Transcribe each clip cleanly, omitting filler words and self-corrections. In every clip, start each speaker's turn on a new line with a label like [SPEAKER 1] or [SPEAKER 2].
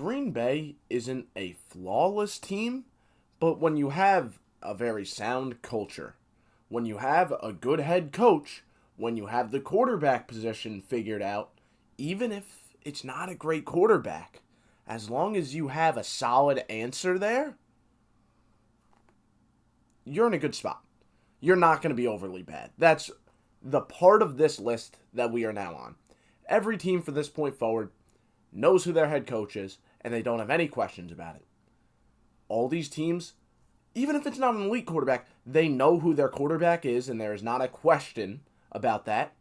[SPEAKER 1] Green Bay isn't a flawless team, but when you have a very sound culture, when you have a good head coach, when you have the quarterback position figured out, even if it's not a great quarterback, as long as you have a solid answer there, you're in a good spot. You're not going to be overly bad. That's the part of this list that we are now on. Every team from this point forward knows who their head coach is, and they don't have any questions about it. All these teams, even if it's not an elite quarterback, they know who their quarterback is, and there is not a question about that.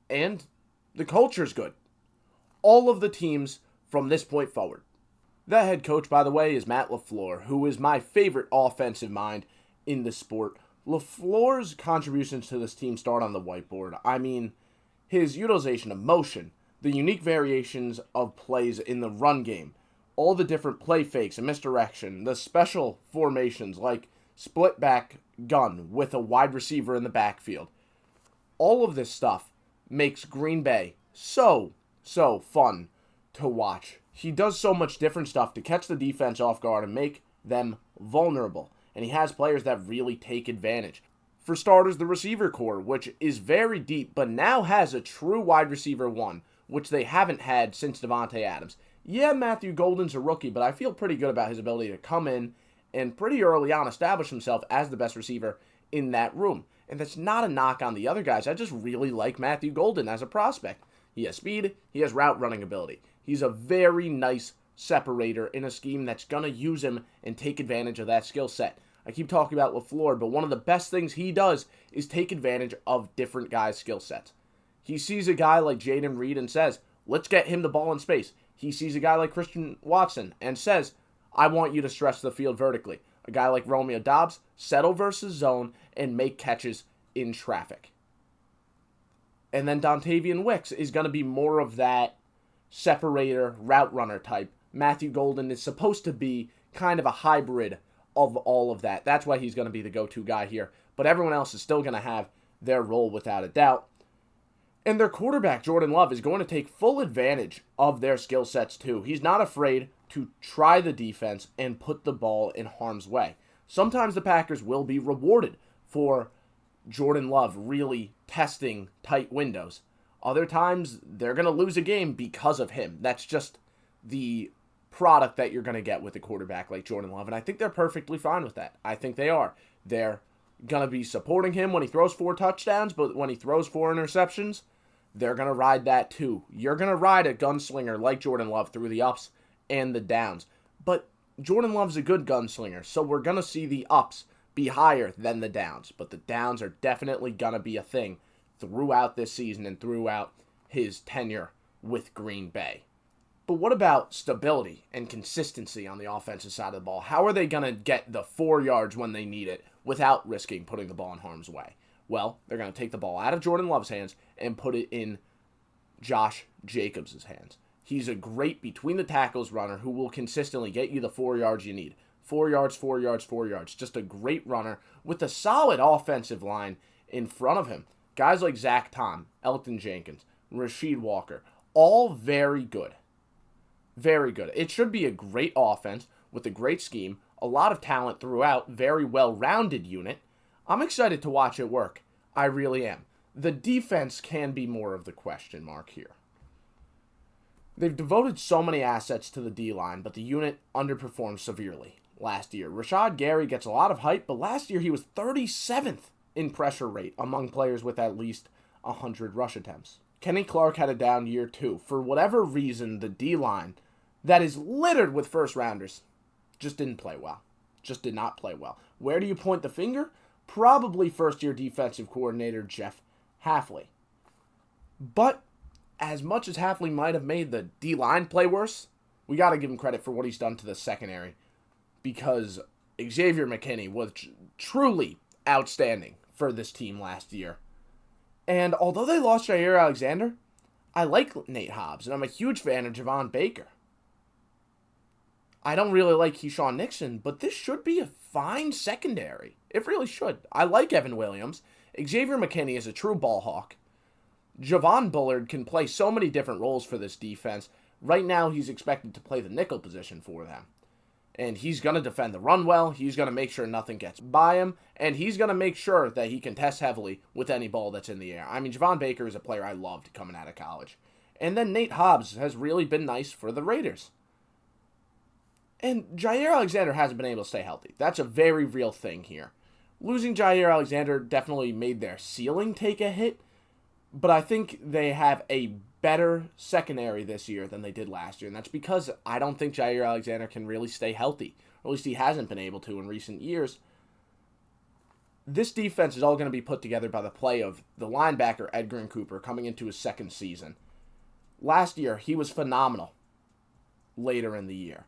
[SPEAKER 1] And the culture's good. All of the teams from this point forward. That head coach, by the way, is Matt LaFleur, who is my favorite offensive mind in the sport. LaFleur's contributions to this team start on the whiteboard. I mean, his utilization of motion, the unique variations of plays in the run game, all the different play fakes and misdirection, the special formations like split back gun with a wide receiver in the backfield. All of this stuff makes Green Bay so fun to watch. He does so much different stuff to catch the defense off guard and make them vulnerable. And he has players that really take advantage. For starters, the receiver core, which is very deep, but now has a true wide receiver one, which they haven't had since Davante Adams. Yeah, Matthew Golden's a rookie, but I feel pretty good about his ability to come in and pretty early on establish himself as the best receiver in that room. And that's not a knock on the other guys. I just really like Matthew Golden as a prospect. He has speed, he has route running ability. He's a very nice separator in a scheme that's going to use him and take advantage of that skill set. I keep talking about LaFleur, but one of the best things he does is take advantage of different guys' skill sets. He sees a guy like Jaden Reed and says, let's get him the ball in space. He sees a guy like Christian Watson and says, I want you to stretch the field vertically. A guy like Romeo Doubs, settle versus zone and make catches in traffic. And then Dontavian Wicks is going to be more of that separator, route runner type. Matthew Golden is supposed to be kind of a hybrid of all of that. That's why he's going to be the go-to guy here. But everyone else is still going to have their role without a doubt. And their quarterback, Jordan Love, is going to take full advantage of their skill sets too. He's not afraid to try the defense and put the ball in harm's way. Sometimes the Packers will be rewarded for Jordan Love really testing tight windows. Other times, they're going to lose a game because of him. That's just the product that you're going to get with a quarterback like Jordan Love, and I think they're perfectly fine with that. I think they are. They're going to be supporting him when he throws 4 touchdowns, but when he throws 4 interceptions, they're going to ride that too. You're going to ride a gunslinger like Jordan Love through the ups and the downs. But Jordan Love's a good gunslinger, so we're going to see the ups be higher than the downs. But the downs are definitely going to be a thing throughout this season and throughout his tenure with Green Bay. But what about stability and consistency on the offensive side of the ball? How are they going to get the 4 yards when they need it without risking putting the ball in harm's way? Well, they're going to take the ball out of Jordan Love's hands and put it in Josh Jacobs' hands. He's a great between the tackles runner who will consistently get you the 4 yards you need. 4 yards, 4 yards, 4 yards. Just a great runner with a solid offensive line in front of him. Guys like Zach Tom, Elton Jenkins, Rasheed Walker, all very good. Very good. It should be a great offense with a great scheme, a lot of talent throughout, very well-rounded unit. I'm excited to watch it work. I really am. The defense can be more of the question mark here. They've devoted so many assets to the D-line, but the unit underperformed severely last year. Rashad Gary gets a lot of hype, but last year he was 37th in pressure rate among players with at least 100 rush attempts. Kenny Clark had a down year too. For whatever reason, the D-line that is littered with first-rounders just didn't play well. Just did not play well. Where do you point the finger? Probably first-year defensive coordinator Jeff Hafley. But as much as Hafley might have made the D-line play worse, we got to give him credit for what he's done to the secondary, because Xavier McKinney was truly outstanding for this team last year. And although they lost Jair Alexander, I like Nate Hobbs, and I'm a huge fan of Javon Baker. I don't really like Keyshawn Nixon, but this should be a fine secondary. It really should. I like Evan Williams. Xavier McKinney is a true ball hawk. Javon Bullard can play so many different roles for this defense. Right now, he's expected to play the nickel position for them. And he's going to defend the run well. He's going to make sure nothing gets by him. And he's going to make sure that he contests heavily with any ball that's in the air. I mean, Javon Baker is a player I loved coming out of college. And then Nate Hobbs has really been nice for the Raiders. And Jair Alexander hasn't been able to stay healthy. That's a very real thing here. Losing Jair Alexander definitely made their ceiling take a hit. But I think they have a better secondary this year than they did last year. And that's because I don't think Jair Alexander can really stay healthy. Or at least he hasn't been able to in recent years. This defense is all going to be put together by the play of the linebacker Edgerrin Cooper coming into his second season. Last year, he was phenomenal later in the year.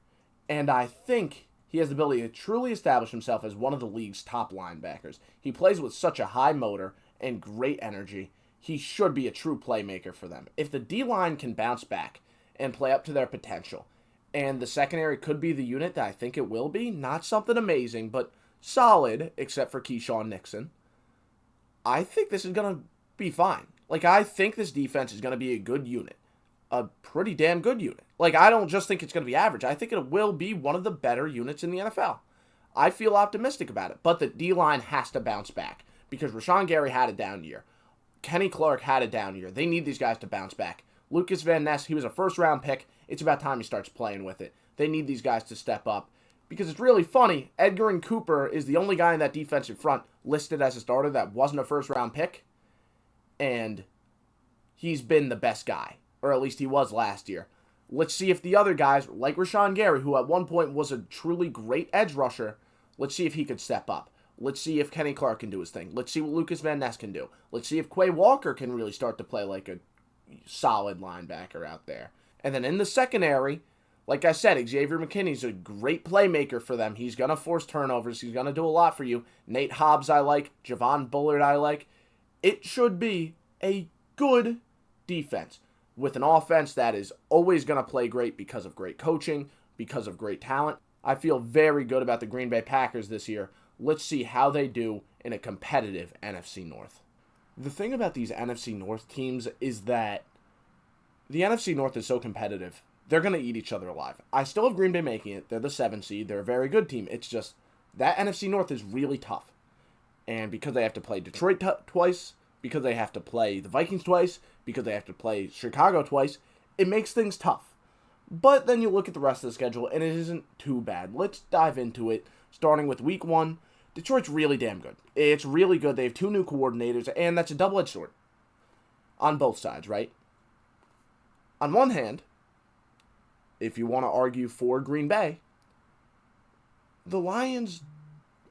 [SPEAKER 1] And I think he has the ability to truly establish himself as one of the league's top linebackers. He plays with such a high motor and great energy. He should be a true playmaker for them. If the D-line can bounce back and play up to their potential, and the secondary could be the unit that I think it will be, not something amazing, but solid, except for Keyshawn Nixon, I think this is going to be fine. I think this defense is going to be a good unit. A pretty damn good unit. I don't just think it's going to be average. I think it will be one of the better units in the NFL. I feel optimistic about it, but the D-line has to bounce back because Rashawn Gary had a down year. Kenny Clark had a down year. They need these guys to bounce back. Lucas Van Ness, he was a first-round pick. It's about time he starts playing with it. They need these guys to step up. Because it's really funny, Edgerrin Cooper is the only guy in that defensive front listed as a starter that wasn't a first-round pick. And he's been the best guy. Or at least he was last year. Let's see if the other guys, like Rashawn Gary, who at one point was a truly great edge rusher, let's see if he could step up. Let's see if Kenny Clark can do his thing. Let's see what Lucas Van Ness can do. Let's see if Quay Walker can really start to play like a solid linebacker out there. And then in the secondary, like I said, Xavier McKinney's a great playmaker for them. He's going to force turnovers. He's going to do a lot for you. Nate Hobbs I like. Javon Bullard I like. It should be a good defense with an offense that is always going to play great because of great coaching, because of great talent. I feel very good about the Green Bay Packers this year. Let's see how they do in a competitive NFC North. The thing about these NFC North teams is that the NFC North is so competitive. They're going to eat each other alive. I still have Green Bay making it. They're the 7th seed. They're a very good team. It's just that NFC North is really tough. And because they have to play Detroit twice, because they have to play the Vikings twice, because they have to play Chicago twice, it makes things tough. But then you look at the rest of the schedule, and it isn't too bad. Let's dive into it, starting with Week 1. Detroit's really damn good. It's really good. They have 2 new coordinators, and that's a double-edged sword on both sides, right? On one hand, if you want to argue for Green Bay, the Lions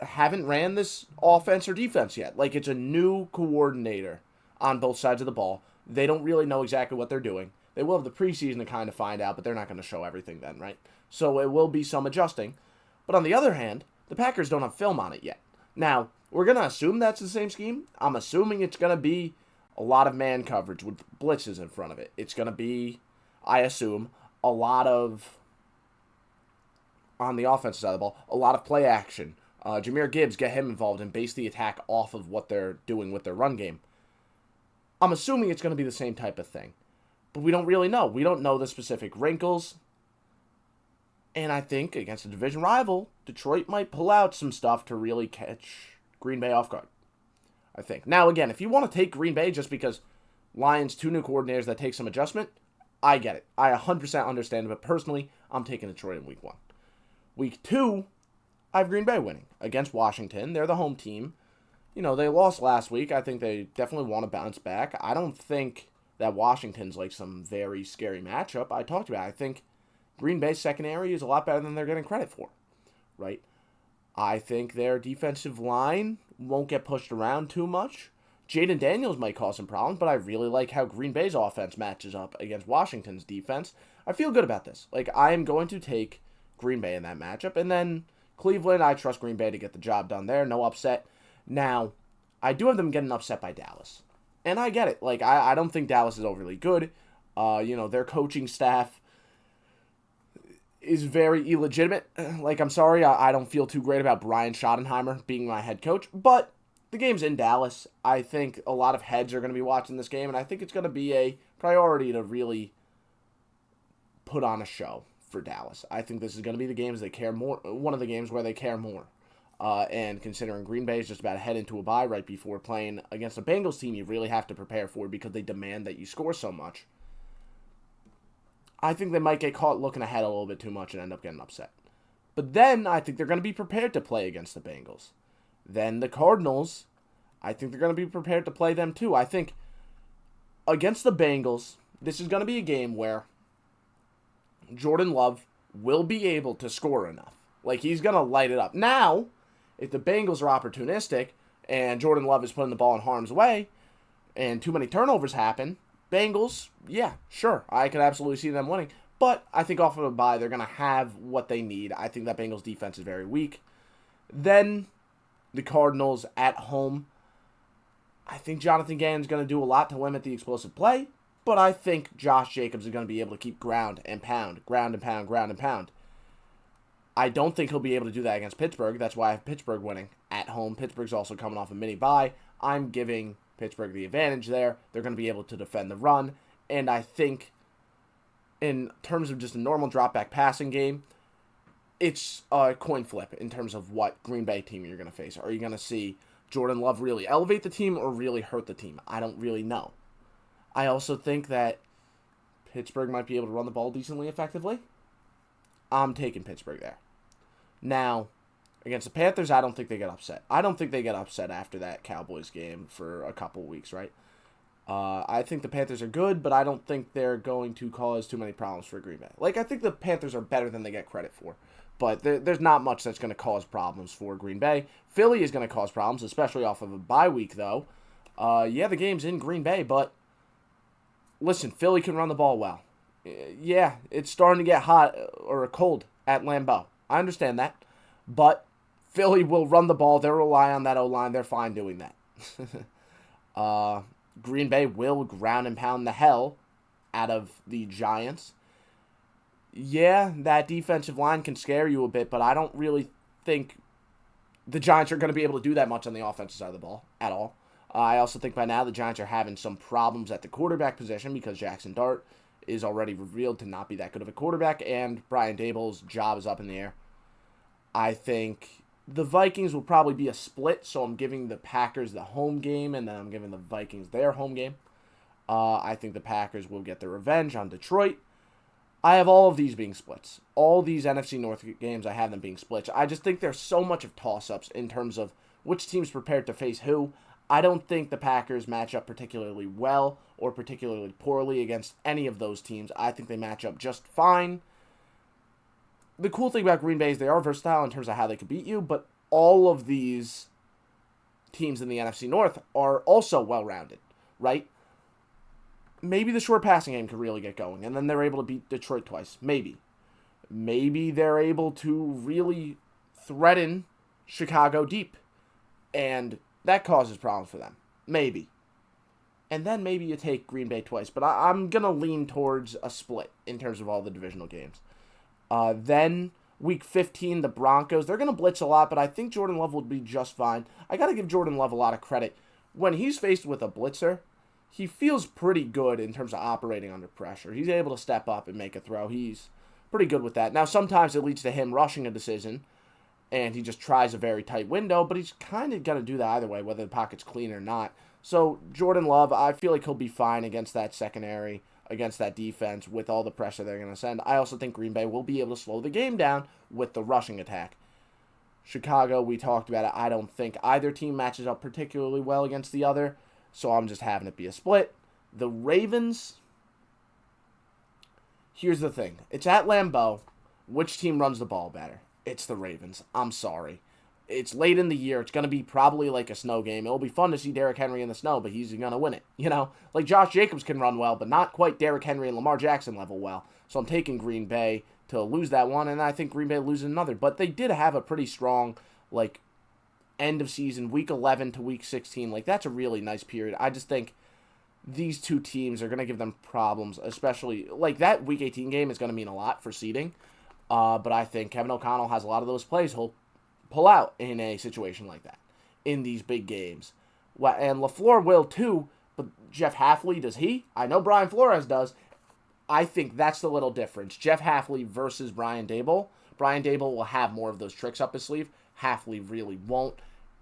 [SPEAKER 1] haven't ran this offense or defense yet. It's a new coordinator on both sides of the ball. They don't really know exactly what they're doing. They will have the preseason to kind of find out, but they're not going to show everything then, right? So it will be some adjusting. But on the other hand, the Packers don't have film on it yet. Now, we're going to assume that's the same scheme. I'm assuming it's going to be a lot of man coverage with blitzes in front of it. It's going to be, I assume, a lot of, on the offensive side of the ball, a lot of play action. Jahmyr Gibbs, get him involved and base the attack off of what they're doing with their run game. I'm assuming it's going to be the same type of thing. But we don't really know. We don't know the specific wrinkles. And I think against a division rival, Detroit might pull out some stuff to really catch Green Bay off guard. I think. Now, again, if you want to take Green Bay just because Lions, 2 new coordinators that take some adjustment, I get it. I 100% understand it. But personally, I'm taking Detroit in Week 1. Week 2, I have Green Bay winning against Washington. They're the home team. They lost last week. I think they definitely want to bounce back. I don't think that Washington's some very scary matchup. I talked about it. I think Green Bay's secondary is a lot better than they're getting credit for, right? I think their defensive line won't get pushed around too much. Jaden Daniels might cause some problems, but I really like how Green Bay's offense matches up against Washington's defense. I feel good about this. I am going to take Green Bay in that matchup. And then Cleveland, I trust Green Bay to get the job done there. No upset. Now, I do have them getting upset by Dallas. And I get it. I don't think Dallas is overly good. Their coaching staff is very illegitimate. I'm sorry, I don't feel too great about Brian Schottenheimer being my head coach, but the game's in Dallas. I think a lot of heads are going to be watching this game, and I think it's going to be a priority to really put on a show for Dallas. I think this is going to be the games they care more. One of the games where they care more. And considering Green Bay is just about to head into a bye right before playing against a Bengals team you really have to prepare for because they demand that you score so much, I think they might get caught looking ahead a little bit too much and end up getting upset. But then I think they're going to be prepared to play against the Bengals. Then the Cardinals, I think they're going to be prepared to play them too. I think against the Bengals, this is going to be a game where Jordan Love will be able to score enough. Like, he's going to light it up. Now, if the Bengals are opportunistic and Jordan Love is putting the ball in harm's way and too many turnovers happen, Bengals, yeah, sure, I could absolutely see them winning. But I think off of a bye, they're going to have what they need. I think that Bengals defense is very weak. Then the Cardinals at home. I think Jonathan Gannon's going to do a lot to limit the explosive play, but I think Josh Jacobs is going to be able to keep ground and pound. I don't think he'll be able to do that against Pittsburgh. That's why I have Pittsburgh winning at home. Pittsburgh's also coming off a mini bye. I'm giving Pittsburgh the advantage there. They're going to be able to defend the run, and I think in terms of just a normal drop-back passing game, it's a coin flip in terms of what Green Bay team you're going to face. Are you going to see Jordan Love really elevate the team or really hurt the team? I don't really know. I also think that Pittsburgh might be able to run the ball decently effectively. I'm taking Pittsburgh there. Now, against the Panthers, I don't think they get upset. I don't think they get upset after that Cowboys game for a couple weeks, right? I think the Panthers are good, but I don't think they're going to cause too many problems for Green Bay. Like, I think the Panthers are better than they get credit for. But there's not much that's going to cause problems for Green Bay. Philly is going to cause problems, especially off of a bye week, though. Yeah, the game's in Green Bay, but listen, Philly can run the ball well. Yeah, it's starting to get hot or cold at Lambeau. I understand that. But Philly will run the ball. They'll rely on that O-line. They're fine doing that. Green Bay will ground and pound the hell out of the Giants. Yeah, that defensive line can scare you a bit, but I don't really think the Giants are going to be able to do that much on the offensive side of the ball at all. I also think by now the Giants are having some problems at the quarterback position because Jackson Dart is already revealed to not be that good of a quarterback, and Brian Daboll's job is up in the air. I think the Vikings will probably be a split, so I'm giving the Packers the home game, and then I'm giving the Vikings their home game. I think the Packers will get their revenge on Detroit. I have all of these being splits. All these NFC North games, I have them being splits. I just think there's so much of toss-ups in terms of which team's prepared to face who. I don't think the Packers match up particularly well or particularly poorly against any of those teams. I think they match up just fine. The cool thing about Green Bay is they are versatile in terms of how they could beat you, but all of these teams in the NFC North are also well-rounded, right? Maybe the short passing game could really get going, and then they're able to beat Detroit twice. Maybe. Maybe they're able to really threaten Chicago deep, and that causes problems for them. Maybe. And then maybe you take Green Bay twice, but I'm going to lean towards a split in terms of all the divisional games. Then, week 15, the Broncos, they're going to blitz a lot, but I think Jordan Love will be just fine. I got to give Jordan Love a lot of credit. When he's faced with a blitzer, he feels pretty good in terms of operating under pressure. He's able to step up and make a throw. He's pretty good with that. Now, sometimes it leads to him rushing a decision, and he just tries a very tight window, but he's kind of going to do that either way, whether the pocket's clean or not. So, Jordan Love, I feel like he'll be fine against that secondary, against that defense, with all the pressure they're going to send. I also think Green Bay will be able to slow the game down with the rushing attack. Chicago, we talked about it. I don't think either team matches up particularly well against the other, so I'm just having it be a split. The Ravens, here's the thing. It's at Lambeau. Which team runs the ball better? It's the Ravens. I'm sorry. It's late in the year. It's going to be probably like a snow game. It'll be fun to see Derrick Henry in the snow, but he's going to win it. You know, like Josh Jacobs can run well, but not quite Derrick Henry and Lamar Jackson level well. So I'm taking Green Bay to lose that one, and I think Green Bay loses another. But they did have a pretty strong, like, end of season, week 11 to week 16. Like, that's a really nice period. I just think these two teams are going to give them problems, especially, like, that week 18 game is going to mean a lot for seeding. But I think Kevin O'Connell has a lot of those plays he'll pull out in a situation like that, in these big games. And LaFleur will too, but Jeff Hafley, does he? I know Brian Flores does. I think that's the little difference. Jeff Hafley versus Brian Daboll. Brian Daboll will have more of those tricks up his sleeve. Hafley really won't.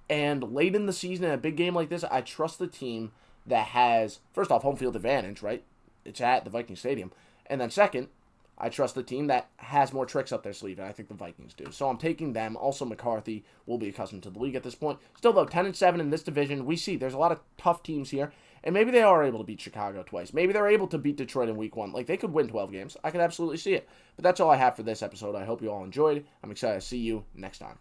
[SPEAKER 1] And late in the season, in a big game like this, I trust the team that has, first off, home field advantage, right? It's at the Viking Stadium. And then second, I trust the team that has more tricks up their sleeve, and I think the Vikings do. So I'm taking them. Also, McCarthy will be accustomed to the league at this point. Still, though, 10-7 in this division. We see there's a lot of tough teams here, and maybe they are able to beat Chicago twice. Maybe they're able to beat Detroit in week 1. Like, they could win 12 games. I could absolutely see it. But that's all I have for this episode. I hope you all enjoyed. I'm excited to see you next time.